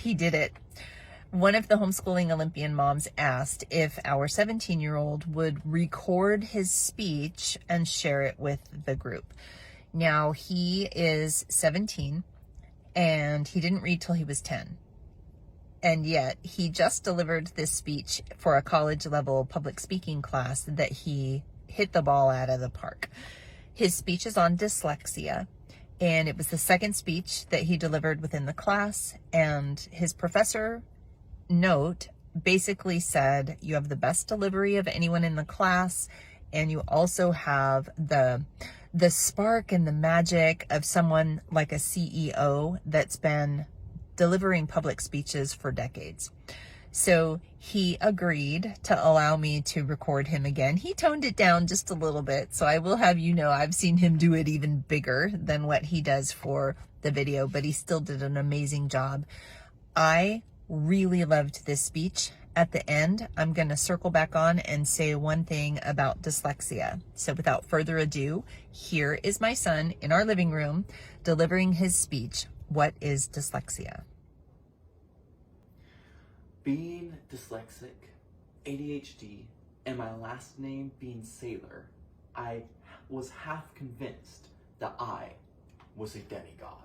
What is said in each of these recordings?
he did it. One of the homeschooling Olympian moms asked if our 17-year-old would record his speech and share it with the group. Now, he is 17 and he didn't read till he was 10. And yet he just delivered this speech for a college level public speaking class that he hit the ball out of the park. His speech is on dyslexia, and it was the second speech that he delivered within the class. And his professor note basically said, you have the best delivery of anyone in the class, and you also have the spark and the magic of someone like a CEO that's been delivering public speeches for decades. So he agreed to allow me to record him again. He toned it down just a little bit, so I will have you know I've seen him do it even bigger than what he does for the video, but he still did an amazing job. I really loved this speech. At the end, I'm going to circle back on and say one thing about dyslexia. So without further ado, here is my son in our living room delivering his speech. What is dyslexia? Being dyslexic, ADHD, and my last name being Sayler, I was half convinced that I was a demigod.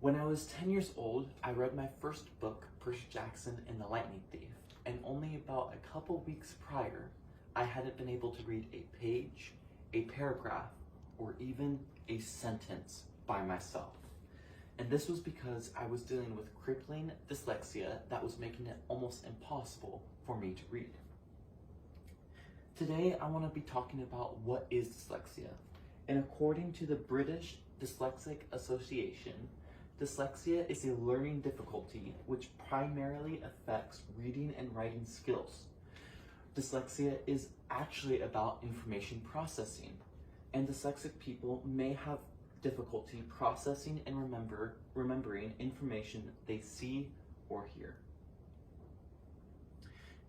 When I was 10 years old, I read my first book, Percy Jackson and the Lightning Thief, and only about a couple weeks prior, I hadn't been able to read a page, a paragraph, or even a sentence by myself. And this was because I was dealing with crippling dyslexia that was making it almost impossible for me to read. Today, I want to be talking about what is dyslexia. And according to the British Dyslexic Association, dyslexia is a learning difficulty which primarily affects reading and writing skills. Dyslexia is actually about information processing, and dyslexic people may have difficulty processing and remembering information they see or hear.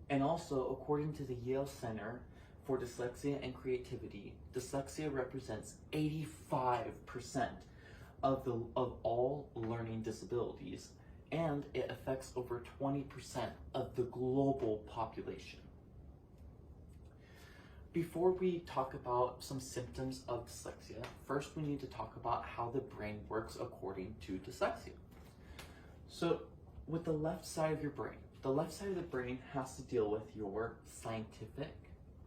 And also, according to the Yale Center for Dyslexia and Creativity, dyslexia represents 85% of all learning disabilities, and it affects over 20% of the global population. Before we talk about some symptoms of dyslexia, first we need to talk about how the brain works according to dyslexia. So with the left side of your brain, the left side of the brain has to deal with your scientific,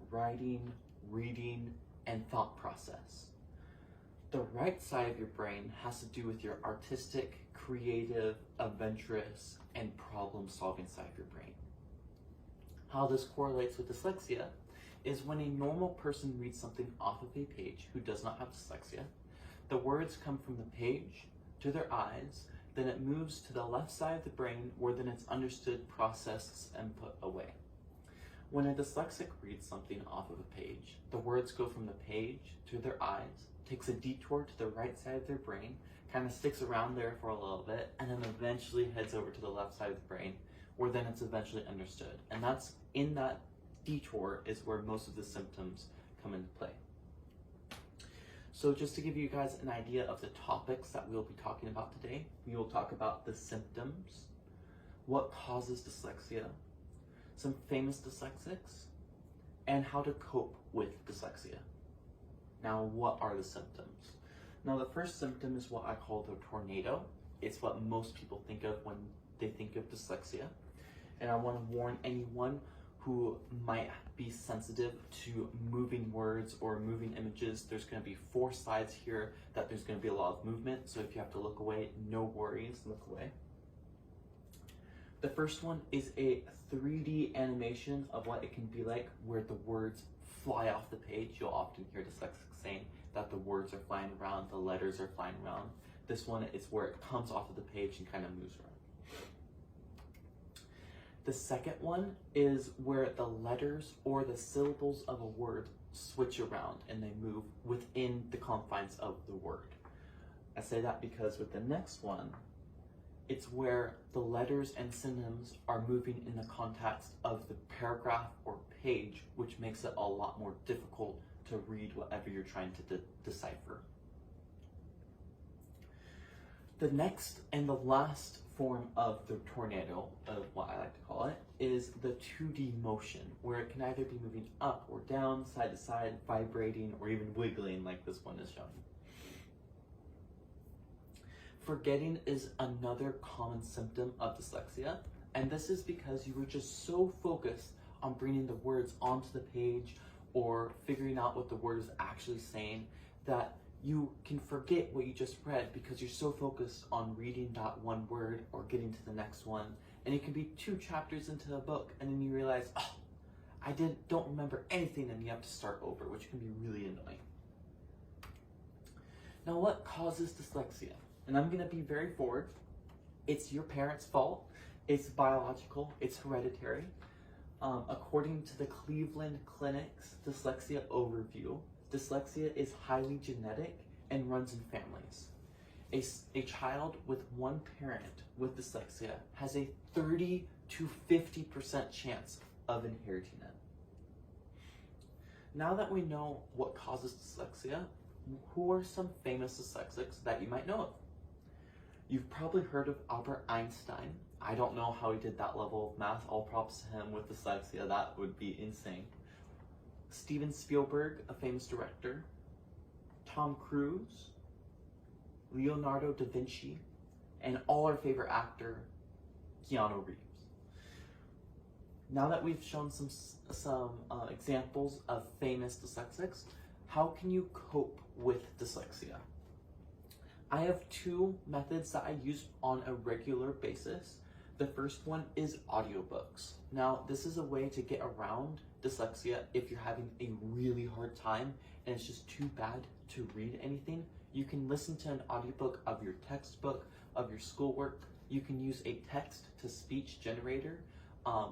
writing, reading, and thought process. The right side of your brain has to do with your artistic, creative, adventurous, and problem-solving side of your brain. How this correlates with dyslexia is when a normal person reads something off of a page who does not have dyslexia, the words come from the page to their eyes, then it moves to the left side of the brain where then it's understood, processed, and put away. When a dyslexic reads something off of a page, the words go from the page to their eyes, takes a detour to the right side of their brain, kind of sticks around there for a little bit, and then eventually heads over to the left side of the brain where then it's eventually understood. And that's in that detour is where most of the symptoms come into play. So just to give you guys an idea of the topics that we'll be talking about today, we will talk about the symptoms, what causes dyslexia, some famous dyslexics, and how to cope with dyslexia. Now, what are the symptoms? Now, the first symptom is what I call the tornado. It's what most people think of when they think of dyslexia. And I want to warn anyone who might be sensitive to moving words or moving images. There's going to be 4 slides here that there's going to be a lot of movement. So if you have to look away, no worries, look away. The first one is a 3D animation of what it can be like where the words fly off the page. You'll often hear dyslexics saying that the words are flying around, the letters are flying around. This one is where it comes off of the page and kind of moves around. The second one is where the letters or the syllables of a word switch around and they move within the confines of the word. I say that because with the next one, it's where the letters and synonyms are moving in the context of the paragraph or page, which makes it a lot more difficult to read whatever you're trying to decipher. The next and the last form of the tornado, of what I like to call it, is the 2D motion, where it can either be moving up or down, side to side, vibrating, or even wiggling like this one is showing. Forgetting is another common symptom of dyslexia, and this is because you were just so focused on bringing the words onto the page or figuring out what the word is actually saying that you can forget what you just read because you're so focused on reading that one word or getting to the next one. And it can be 2 chapters into a book and then you realize, oh, I don't remember anything, and you have to start over, which can be really annoying. Now, what causes dyslexia? And I'm gonna be very forward. It's your parents' fault. It's biological, it's hereditary. According to the Cleveland Clinic's Dyslexia Overview, dyslexia is highly genetic and runs in families. A child with one parent with dyslexia has a 30 to 50% chance of inheriting it. Now that we know what causes dyslexia, who are some famous dyslexics that you might know of? You've probably heard of Albert Einstein. I don't know how he did that level of math. All props to him with dyslexia. That would be insane. Steven Spielberg, a famous director. Tom Cruise. Leonardo da Vinci. And all our favorite actor, Keanu Reeves. Now that we've shown some examples of famous dyslexics, how can you cope with dyslexia? I have 2 methods that I use on a regular basis. The first one is audiobooks. Now, this is a way to get around dyslexia if you're having a really hard time and it's just too bad to read anything. You can listen to an audiobook of your textbook, of your schoolwork. You can use a text-to-speech generator,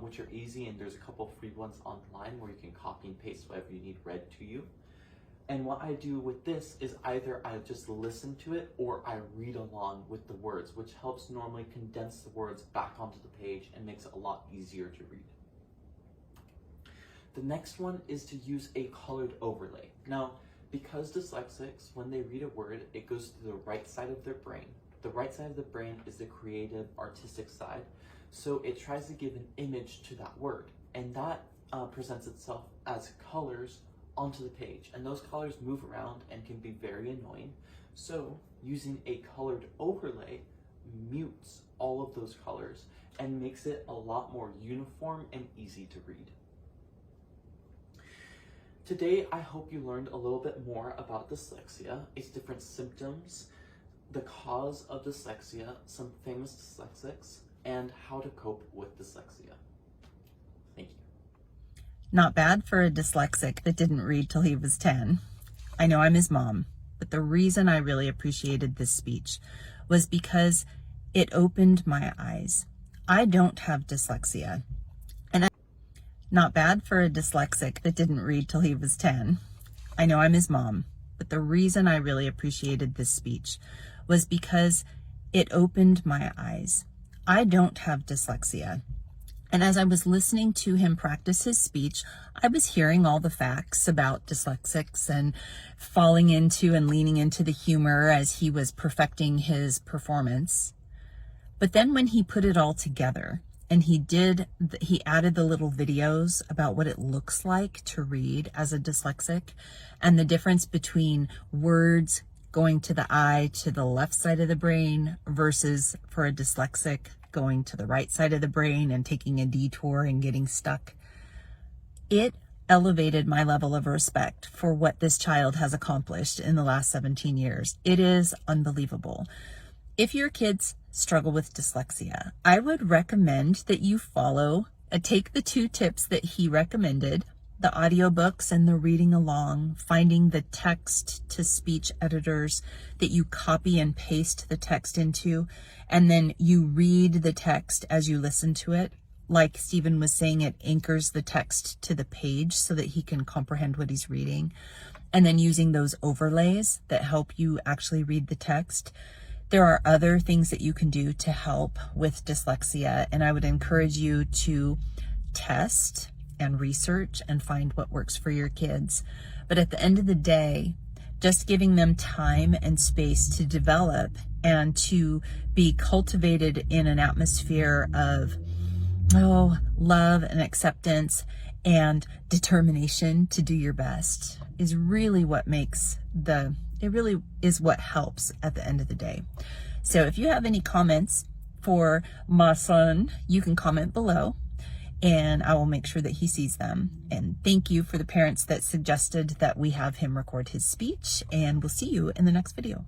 which are easy, and there's a couple free ones online where you can copy and paste whatever you need read to you. And what I do with this is either I just listen to it or I read along with the words, which helps normally condense the words back onto the page and makes it a lot easier to read. The next one is to use a colored overlay. Now, because dyslexics, when they read a word, it goes to the right side of their brain. The right side of the brain is the creative, artistic side. So it tries to give an image to that word, and that presents itself as colors onto the page, and those colors move around and can be very annoying. So using a colored overlay mutes all of those colors and makes it a lot more uniform and easy to read. Today, I hope you learned a little bit more about dyslexia, its different symptoms, the cause of dyslexia, some famous dyslexics, and how to cope with dyslexia. Thank you. Not bad for a dyslexic that didn't read till he was 10. I know I'm his mom, but the reason I really appreciated this speech was because it opened my eyes. I don't have dyslexia. Not bad for a dyslexic that didn't read till he was 10. I know I'm his mom, but the reason I really appreciated this speech was because it opened my eyes. I don't have dyslexia. And as I was listening to him practice his speech, I was hearing all the facts about dyslexics and falling into and leaning into the humor as he was perfecting his performance. But then when he put it all together and he added the little videos about what it looks like to read as a dyslexic and the difference between words going to the eye to the left side of the brain versus for a dyslexic going to the right side of the brain and taking a detour and getting stuck. It elevated my level of respect for what this child has accomplished in the last 17 years. It is unbelievable. If your kids struggle with dyslexia, I would recommend that you take the 2 tips that he recommended, the audiobooks and the reading along, finding the text-to-speech editors that you copy and paste the text into, and then you read the text as you listen to it. Like Stephen was saying, it anchors the text to the page so that he can comprehend what he's reading. And then using those overlays that help you actually read the text. There are other things that you can do to help with dyslexia, and I would encourage you to test and research and find what works for your kids. But at the end of the day, just giving them time and space to develop and to be cultivated in an atmosphere of love and acceptance and determination to do your best is really what what helps at the end of the day. So if you have any comments for my son, you can comment below and I will make sure that he sees them. And thank you for the parents that suggested that we have him record his speech, and we'll see you in the next video.